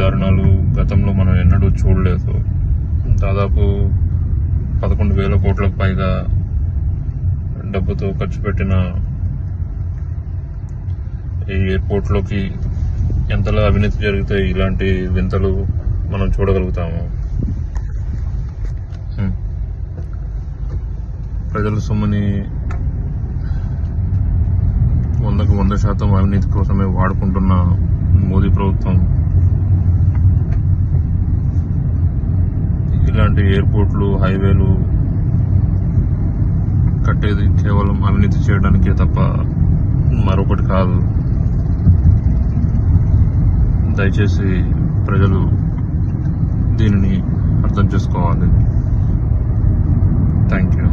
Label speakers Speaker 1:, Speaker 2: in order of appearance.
Speaker 1: దారుణాలు గతంలో మనం ఎన్నడూ చూడలేదు. దాదాపు 11,000 కోట్లకు పైగా డబ్బుతో ఖర్చు పెట్టిన ఈ ఎయిర్పోర్ట్లోకి ఎంతలా అవినీతి జరిగితే ఇలాంటి వింతలు మనం చూడగలుగుతాము. ప్రజల సొమ్ముని 100% అవినీతి కోసమే వాడుకుంటున్న మోదీ ప్రభుత్వం ఇలాంటి ఎయిర్పోర్ట్లు, హైవేలు కట్టేది కేవలం అవినీతి చేయడానికే తప్ప మరొకటి కాదు. దయచేసి ప్రజలు దీనిని అర్థం చేసుకోవాలి. Thank you.